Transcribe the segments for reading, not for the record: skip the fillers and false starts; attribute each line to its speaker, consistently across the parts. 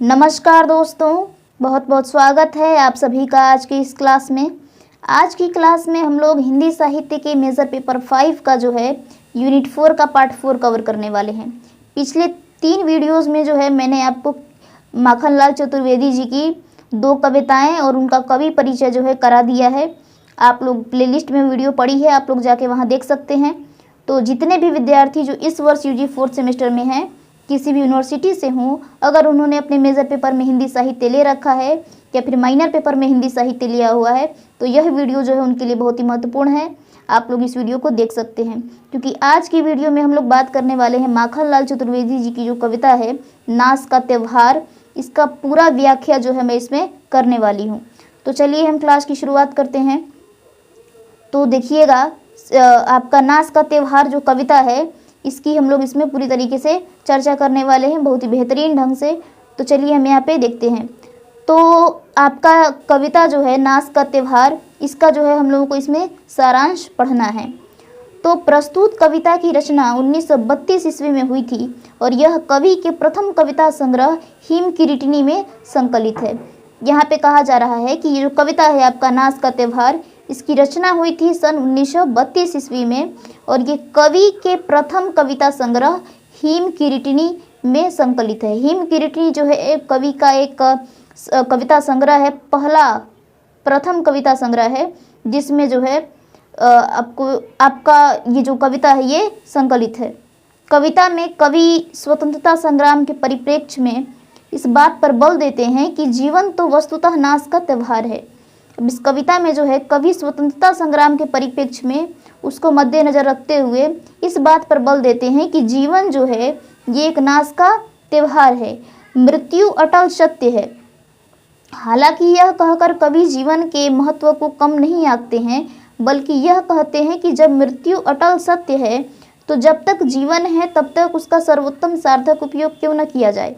Speaker 1: नमस्कार दोस्तों, बहुत बहुत स्वागत है आप सभी का आज की इस क्लास में। आज की क्लास में हम लोग हिंदी साहित्य के मेजर पेपर 5 का जो है यूनिट 4 का पार्ट 4 कवर करने वाले हैं। पिछले 3 वीडियोस में जो है मैंने आपको माखनलाल चतुर्वेदी जी की 2 कविताएं और उनका कवि परिचय जो है करा दिया है। आप लोग प्लेलिस्ट में वीडियो पड़ी है, आप लोग जाके वहाँ देख सकते हैं। तो जितने भी विद्यार्थी जो इस वर्ष यूजी 4th सेमेस्टर में हैं, किसी भी यूनिवर्सिटी से हों, अगर उन्होंने अपने मेजर पेपर में हिंदी साहित्य ले रखा है या फिर माइनर पेपर में हिंदी साहित्य लिया हुआ है, तो यह वीडियो जो है उनके लिए बहुत ही महत्वपूर्ण है। आप लोग इस वीडियो को देख सकते हैं, क्योंकि आज की वीडियो में हम लोग बात करने वाले हैं माखनलाल चतुर्वेदी जी की जो कविता है नास का त्योहार। इसका पूरा व्याख्या जो है मैं इसमें करने वाली हूँ। तो चलिए हम क्लास की शुरुआत करते हैं। तो देखिएगा, आपका नास का त्योहार जो कविता है, इसकी हम लोग इसमें पूरी तरीके से चर्चा करने वाले हैं, बहुत ही बेहतरीन ढंग से। तो चलिए हम यहाँ पे देखते हैं। तो आपका कविता जो है नास का त्योहार, इसका जो है हम लोगों को इसमें सारांश पढ़ना है। तो प्रस्तुत कविता की रचना 1932 ईस्वी में हुई थी और यह कवि के प्रथम कविता संग्रह हिम किरीटिनी में संकलित है। यहाँ पे कहा जा रहा है कि ये जो कविता है आपका नास का त्योहार, इसकी रचना हुई थी सन 1932 ईस्वी में और ये कवि के प्रथम कविता संग्रह हिम किरीटिनी में संकलित है। हिम किरीटिनी जो है एक कवि का एक कविता संग्रह है, प्रथम कविता संग्रह है, जिसमें जो है आपका ये जो कविता है ये संकलित है। कविता में कवि स्वतंत्रता संग्राम के परिप्रेक्ष्य में इस बात पर बल देते हैं कि जीवन तो वस्तुतः नाश का त्यौहार है। अब इस कविता में जो है कवि स्वतंत्रता संग्राम के परिप्रेक्ष्य में उसको मद्देनजर रखते हुए इस बात पर बल देते हैं कि जीवन जो है ये एक नाश का त्यौहार है, मृत्यु अटल सत्य है। हालांकि यह कहकर कवि जीवन के महत्व को कम नहीं आंकते हैं, बल्कि यह कहते हैं कि जब मृत्यु अटल सत्य है तो जब तक जीवन है तब तक उसका सर्वोत्तम सार्थक उपयोग क्यों न किया जाए।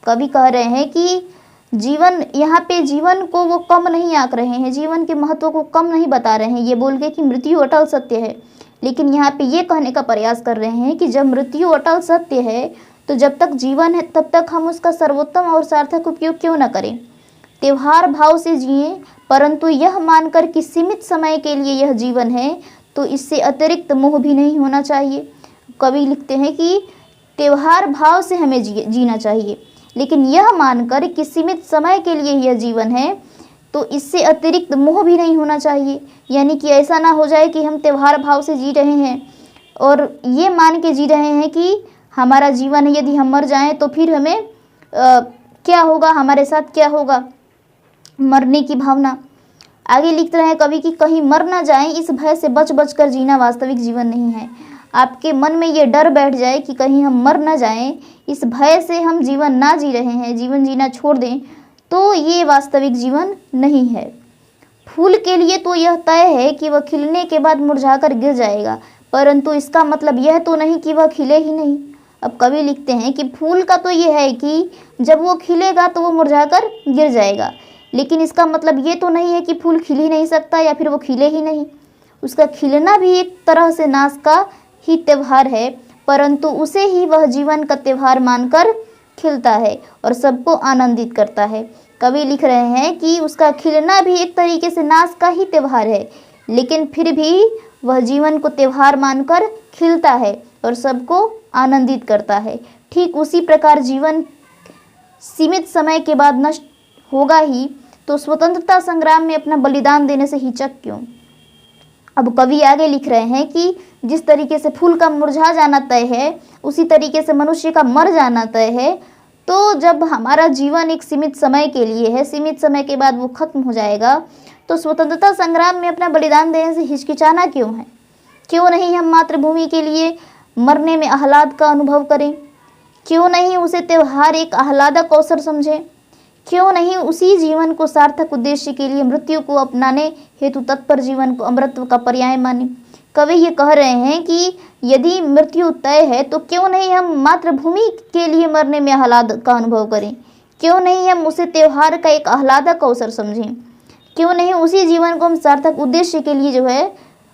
Speaker 1: कवि कह रहे हैं कि जीवन, यहाँ पे जीवन को वो कम नहीं आंक रहे हैं, जीवन के महत्व को कम नहीं बता रहे हैं ये बोल के कि मृत्यु अटल सत्य है, लेकिन यहाँ पे ये कहने का प्रयास कर रहे हैं कि जब मृत्यु अटल सत्य है तो जब तक जीवन है तब तक हम उसका सर्वोत्तम और सार्थक उपयोग क्यों न करें। त्योहार भाव से जिए, परंतु यह मानकर कि सीमित समय के लिए यह जीवन है तो इससे अतिरिक्त मोह भी नहीं होना चाहिए। कवि लिखते हैं कि त्योहार भाव से हमें जीना चाहिए, लेकिन यह मानकर कि सीमित समय के लिए यह जीवन है तो इससे अतिरिक्त मोह भी नहीं होना चाहिए। यानी कि ऐसा ना हो जाए कि हम त्योहार भाव से जी रहे हैं और ये मान के जी रहे हैं कि हमारा जीवन है, यदि हम मर जाएं तो फिर हमें क्या होगा, हमारे साथ क्या होगा, मरने की भावना। आगे लिख रहे हैं कवि कि कहीं मर ना जाएं, इस भय से बच बच कर जीना वास्तविक जीवन नहीं है। आपके मन में ये डर बैठ जाए कि कहीं हम मर ना जाएं, इस भय से हम जीवन ना जी रहे हैं, जीवन जीना छोड़ दें, तो ये वास्तविक जीवन नहीं है। फूल के लिए तो यह तय है कि वह खिलने के बाद मुरझाकर गिर जाएगा, परंतु इसका मतलब यह तो नहीं कि वह खिले ही नहीं। अब कवि लिखते हैं कि फूल का तो यह है कि जब वो खिलेगा तो वो मुरझाकर गिर जाएगा, लेकिन इसका मतलब ये तो नहीं है कि फूल खिल ही नहीं सकता या फिर वो खिले ही नहीं। उसका खिलना भी एक तरह से नाश का ही त्यौहार है, परंतु उसे ही वह जीवन का त्यौहार मानकर खिलता है और सबको आनंदित करता है। कवि लिख रहे हैं कि उसका खिलना भी एक तरीके से नाश का ही त्यौहार है, लेकिन फिर भी वह जीवन को त्यौहार मानकर खिलता है और सबको आनंदित करता है। ठीक उसी प्रकार जीवन सीमित समय के बाद नष्ट होगा ही, तो स्वतंत्रता संग्राम में अपना बलिदान देने से हिचक क्यों। अब कवि आगे लिख रहे हैं कि जिस तरीके से फूल का मुरझा जाना तय है, उसी तरीके से मनुष्य का मर जाना तय है। तो जब हमारा जीवन एक सीमित समय के लिए है, सीमित समय के बाद वो खत्म हो जाएगा, तो स्वतंत्रता संग्राम में अपना बलिदान देने से हिचकिचाना क्यों है। क्यों नहीं हम मातृभूमि के लिए मरने में आह्लाद का अनुभव करें, क्यों नहीं उसे त्यौहार एक आह्लादक अवसर समझें, क्यों नहीं उसी जीवन को सार्थक उद्देश्य के लिए मृत्यु को अपनाने हेतु तत्पर जीवन को अमृतत्व का पर्याय माने। कवि ये कह रहे हैं कि यदि मृत्यु तय है तो क्यों नहीं हम मातृभूमि के लिए मरने में आह्लाद का अनुभव करें, क्यों नहीं हम उसे त्यौहार का एक आह्लादक अवसर समझें, क्यों नहीं उसी जीवन को हम सार्थक उद्देश्य के लिए जो है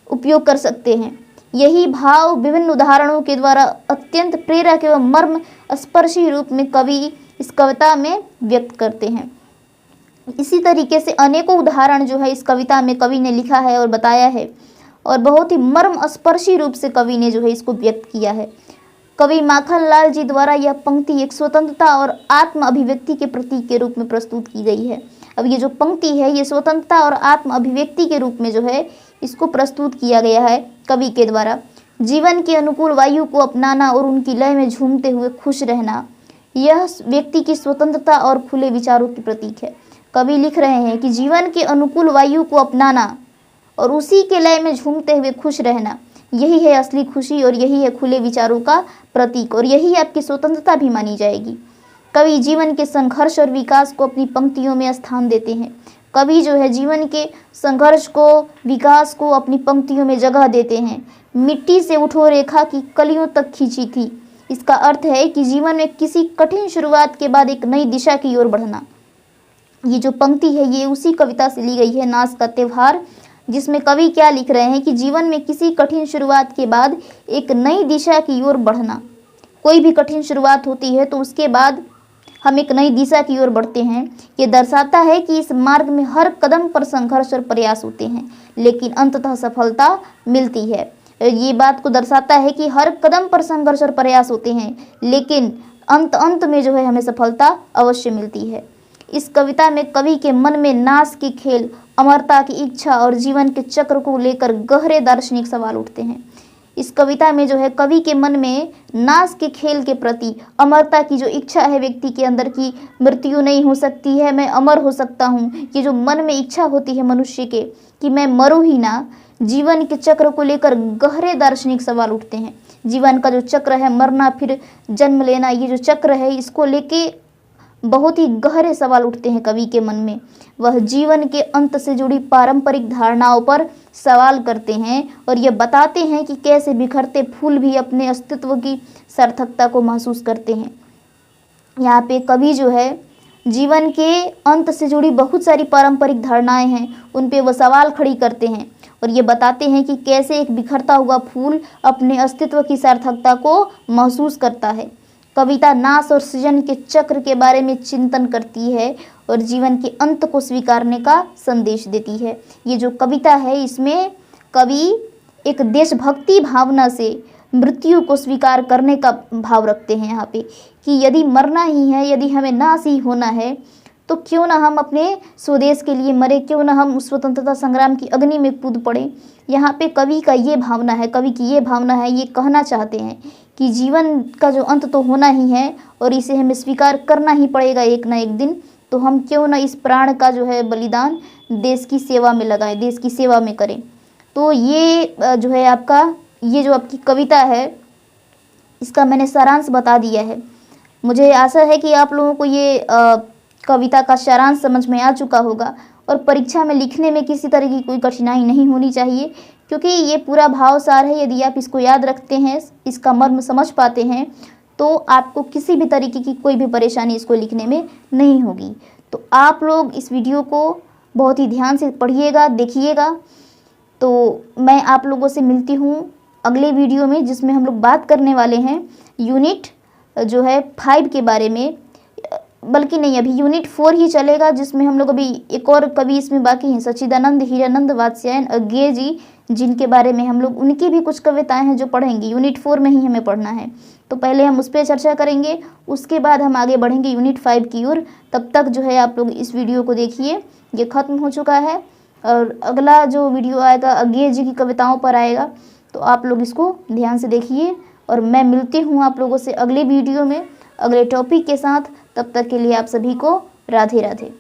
Speaker 1: उपयोग कर सकते हैं। यही भाव विभिन्न उदाहरणों के द्वारा अत्यंत प्रेरक एवं मर्म स्पर्शी रूप में कवि इस कविता में व्यक्त करते हैं। इसी तरीके से अनेकों उदाहरण जो है इस कविता में कवि ने लिखा है और बताया है, और बहुत ही मर्मस्पर्शी रूप से कवि ने जो है इसको व्यक्त किया है। कवि माखनलाल जी द्वारा यह पंक्ति एक स्वतंत्रता और आत्म अभिव्यक्ति के प्रतीक के रूप में प्रस्तुत की गई है। अब ये जो पंक्ति है ये स्वतंत्रता और आत्म अभिव्यक्ति के रूप में जो है इसको प्रस्तुत किया गया है कवि के द्वारा। जीवन के अनुकूल वायु को अपनाना और उनकी लय में झूमते हुए खुश रहना, यह व्यक्ति की स्वतंत्रता और खुले विचारों की प्रतीक है। कवि लिख रहे हैं कि जीवन के अनुकूल वायु को अपनाना और उसी के लय में झूमते हुए खुश रहना, यही है असली खुशी और यही है खुले विचारों का प्रतीक, और यही आपकी स्वतंत्रता भी मानी जाएगी। कवि जीवन के संघर्ष और विकास को अपनी पंक्तियों में स्थान देते हैं। कवि जो है जीवन के संघर्ष को, विकास को अपनी पंक्तियों में जगह देते हैं। मिट्टी से उठो रेखा की कलियों तक खींची थी, इसका अर्थ है कि जीवन में किसी कठिन शुरुआत के बाद एक नई दिशा की ओर बढ़ना। ये जो पंक्ति है ये उसी कविता से ली गई है, नाच का त्योहार, जिसमें कवि क्या लिख रहे हैं कि जीवन में किसी कठिन शुरुआत के बाद एक नई दिशा की ओर बढ़ना। कोई भी कठिन शुरुआत होती है तो उसके बाद हम एक नई दिशा की ओर बढ़ते हैं। ये दर्शाता है कि इस मार्ग में हर कदम पर संघर्ष और प्रयास होते हैं, लेकिन अंततः सफलता मिलती है। ये बात को दर्शाता है कि हर कदम पर संघर्ष और प्रयास होते हैं, लेकिन अंत में जो है हमें सफलता अवश्य मिलती है। इस कविता में कवि के मन में नाश की खेल, अमरता की इच्छा और जीवन के चक्र को लेकर गहरे दार्शनिक सवाल उठते हैं। इस कविता में जो है कवि के मन में नाश के खेल के प्रति, अमरता की जो इच्छा है व्यक्ति के अंदर की, मृत्यु नहीं हो सकती है, मैं अमर हो सकता हूँ, ये जो मन में इच्छा होती है मनुष्य के कि मैं मरूँ ही ना, जीवन के चक्र को लेकर गहरे दार्शनिक सवाल उठते हैं। जीवन का जो चक्र है, मरना फिर जन्म लेना, ये जो चक्र है इसको लेके बहुत ही गहरे सवाल उठते हैं कवि के मन में। वह जीवन के अंत से जुड़ी पारंपरिक धारणाओं पर सवाल करते हैं और ये बताते हैं कि कैसे बिखरते फूल भी अपने अस्तित्व की सार्थकता को महसूस करते हैं। यहाँ पे कवि जो है जीवन के अंत से जुड़ी बहुत सारी पारंपरिक धारणाएं हैं, उन पे वह सवाल खड़ी करते हैं और ये बताते हैं कि कैसे एक बिखरता हुआ फूल अपने अस्तित्व की सार्थकता को महसूस करता है। कविता नाश और सृजन के चक्र के बारे में चिंतन करती है और जीवन के अंत को स्वीकारने का संदेश देती है। ये जो कविता है इसमें कवि एक देशभक्ति भावना से मृत्यु को स्वीकार करने का भाव रखते हैं यहाँ पे, कि यदि मरना ही है, यदि हमें नाश ही होना है, तो क्यों ना हम अपने स्वदेश के लिए मरे, क्यों ना हम स्वतंत्रता संग्राम की अग्नि में कूद पड़े। यहाँ पे कवि का ये भावना है, कवि की ये भावना है, ये कहना चाहते हैं कि जीवन का जो अंत तो होना ही है और इसे हमें स्वीकार करना ही पड़ेगा एक ना एक दिन, तो हम क्यों ना इस प्राण का जो है बलिदान देश की सेवा में लगाएं, देश की सेवा में करें। तो ये जो है आपका ये जो आपकी कविता है इसका मैंने सारांश बता दिया है। मुझे आशा है कि आप लोगों को ये कविता का सारांश समझ में आ चुका होगा और परीक्षा में लिखने में किसी तरह की कोई कठिनाई नहीं होनी चाहिए, क्योंकि ये पूरा भावसार है। यदि आप इसको याद रखते हैं, इसका मर्म समझ पाते हैं, तो आपको किसी भी तरीके की कोई भी परेशानी इसको लिखने में नहीं होगी। तो आप लोग इस वीडियो को बहुत ही ध्यान से पढ़िएगा, देखिएगा। तो मैं आप लोगों से मिलती हूँ अगले वीडियो में, जिसमें हम लोग बात करने वाले हैं यूनिट जो है 5 के बारे में, बल्कि नहीं अभी यूनिट 4 ही चलेगा, जिसमें हम लोग अभी एक और कवि इसमें बाकी हैं, सच्चिदानंद हीरानंद वात्स्यायन अज्ञेय जी, जिनके बारे में हम लोग उनकी भी कुछ कविताएं हैं जो पढ़ेंगे। यूनिट 4 में ही हमें पढ़ना है, तो पहले हम उस पर चर्चा करेंगे, उसके बाद हम आगे बढ़ेंगे यूनिट 5 की ओर। तब तक जो है आप लोग इस वीडियो को देखिए, ये ख़त्म हो चुका है और अगला जो वीडियो आएगा अज्ञेय जी की कविताओं पर आएगा, तो आप लोग इसको ध्यान से देखिए और मैं मिलती हूँ आप लोगों से अगले वीडियो में अगले टॉपिक के साथ। तब तक के लिए आप सभी को राधे राधे।